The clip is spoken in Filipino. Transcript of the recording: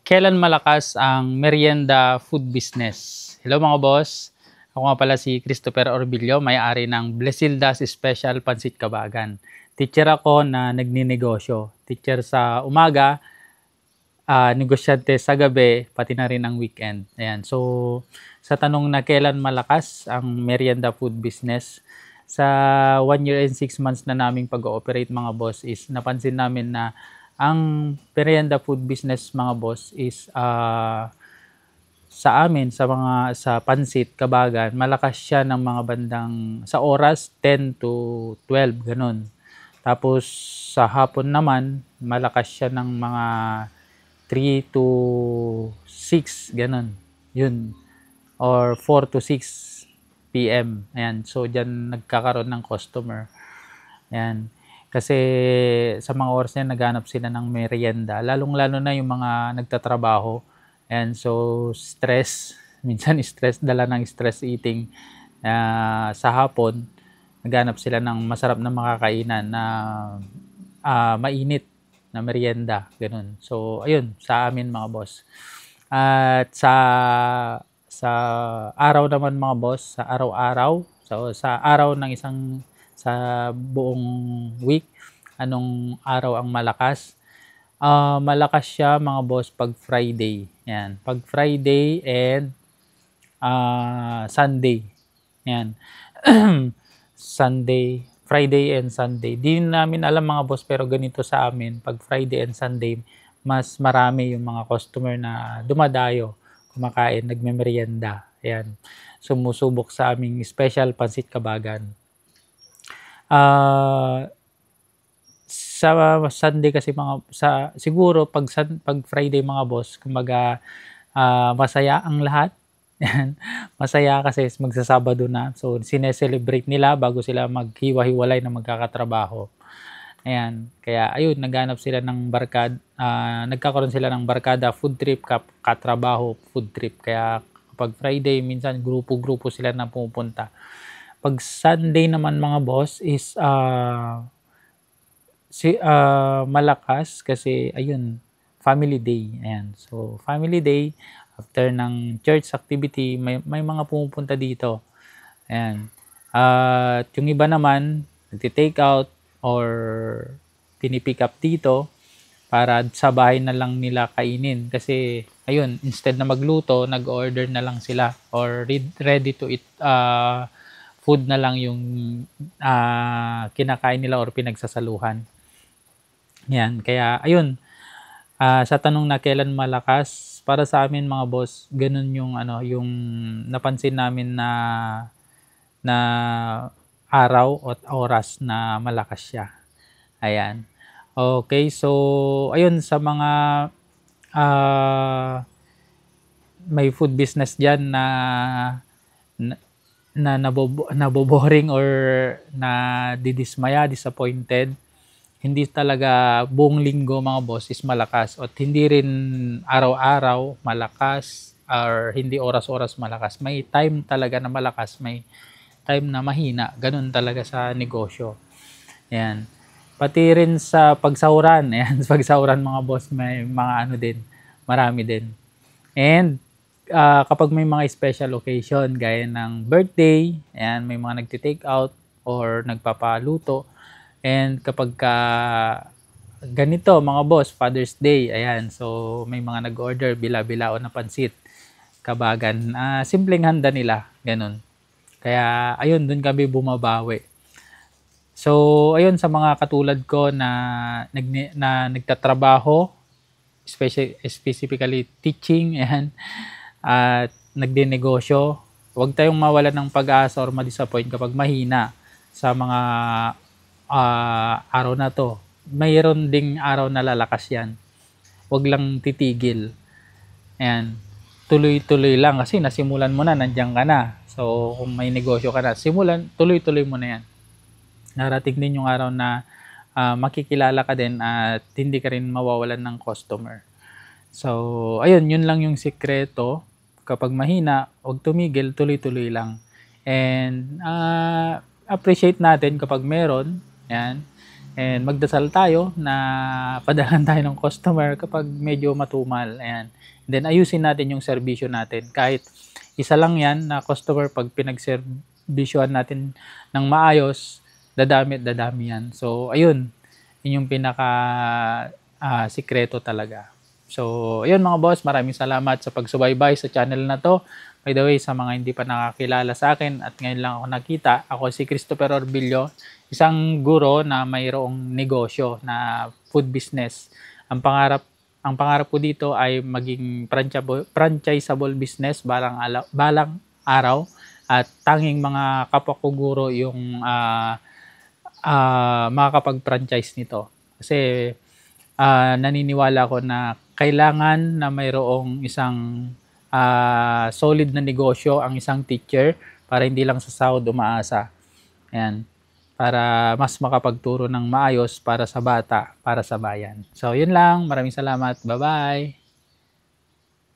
Kailan malakas ang merienda food business? Hello mga boss, ako nga pala si Christopher Orbillo, may-ari ng Blesildas Special Pansit Kabagan. Teacher ako na nagninegosyo. Teacher sa umaga, negosyante sa gabi, pati na rin ang weekend. Ayan. So, sa tanong na kailan malakas ang merienda food business, sa 1 year and 6 months na naming pag-ooperate mga boss is napansin namin na ang merienda food business mga boss is sa amin sa pansit Kabagan, malakas siya ng mga bandang sa oras 10 to 12 gano'n. Tapos sa hapon naman malakas siya ng mga 3 to 6 gano'n. 'Yun or 4 to 6 PM. Ayan, so diyan nagkakaroon ng customer. Ayan. Kasi sa mga oras na 'yan naghahanap sila ng merienda, lalong-lalo na yung mga nagtatrabaho. Ayan, so stress, minsan stress, dala ng stress eating. Sa hapon, naghahanap sila ng masarap na makakainan na mainit na merienda, gano'n. So ayun, sa amin mga boss. At sa araw naman mga boss, sa araw-araw, so sa araw ng sa buong week, anong araw ang malakas? Malakas siya mga boss 'pag Friday, 'yan. 'Pag Friday and Sunday, 'yan. Friday and Sunday. 'Di namin alam mga boss, pero ganito sa amin 'pag Friday and Sunday, mas marami yung mga customer na dumadayo, kumakain, nagmemeryenda, ayan. Sumusubok sa aming special pansit Kabagan. Sa Sunday kasi siguro 'pag Friday mga boss, kumbaga, masaya ang lahat, 'yan. Masaya kasi magsasabado na, so sine-celebrate nila bago sila maghiwa-hiwalay na magkakatrabaho. Ayan, kaya ayun, nagkakaroon sila ng barkada food trip, katrabaho food trip. Kaya kapag Friday minsan grupo-grupo sila na pumupunta. 'Pag Sunday naman mga boss is malakas kasi ayun, family day, ayan. So family day, after ng church activity, may mga pumupunta dito, ayan. At yung iba naman nagte-take out or pini-pick up dito para sa bahay na lang nila kainin, kasi ayun, instead na magluto, nag-order na lang sila or ready to eat food na lang yung kinakain nila or pinagsasaluhan. Yan, kaya ayun, sa tanong na kailan malakas, para sa amin mga boss, ganun yung yung napansin namin na araw at oras na malakas siya. Ayan. Okay, so ayun, sa mga may food business diyan na naboboring or disappointed, hindi talaga buong linggo mga boss is malakas, at hindi rin araw-araw malakas or hindi oras-oras malakas. May time talaga na malakas, may time na mahina. Ganun talaga sa negosyo. Ayan. Pati rin sa pagsahuran. Ayan, sa pagsahuran mga boss, may mga din, marami din. And kapag may mga special occasion gaya ng birthday, ayan, may mga nagti-take out or nagpapaluto. And kapag ganito mga boss, Father's Day, ayan, so may mga nag-order, bila-bilao na pansit Kabagan, simpleng handa nila, ganun. Kaya ayun, dun kami bumabawi. So ayun, sa mga katulad ko na nagtatrabaho, specifically teaching, ayan, at nagdinegosyo, huwag tayong mawalan ng pag-asa or ma-disappoint kapag mahina sa mga araw na to. Mayroon ding araw na lalakas yan. Huwag lang titigil. Ayan. Tuloy-tuloy lang kasi nasimulan mo na, nandiyan ka na. So kung may negosyo ka na, tuloy-tuloy mo na yan. Narating din yung araw na makikilala ka din at hindi ka rin mawawalan ng customer. So ayun, yun lang yung sikreto. Kapag mahina, huwag tumigil, tuloy-tuloy lang. And appreciate natin kapag meron, yan. And magdasal tayo na padalan tayo ng customer kapag medyo matumal. Ayan. Then ayusin natin yung serbisyo natin. Kahit isa lang yan na customer, pag pinagserbisyohan natin ng maayos, dadami yan. So ayun, yun yung pinaka sikreto talaga. So ayun mga boss, maraming salamat sa pagsubaybay sa channel na to. By the way, sa mga hindi pa nakakilala sa akin at ngayon lang ako nakita, ako si Christopher Orbillo, isang guro na mayroong negosyo na food business. Ang pangarap ko dito ay maging franchisable business balang araw, at tanging mga kapwa ko guro yung makakapag-franchise nito. Kasi naniniwala ko na kailangan na mayroong isang solid na negosyo ang isang teacher para hindi lang sa sahod umaasa. Ayan. Para mas makapagturo ng maayos para sa bata, para sa bayan. So, yun lang. Maraming salamat. Bye-bye.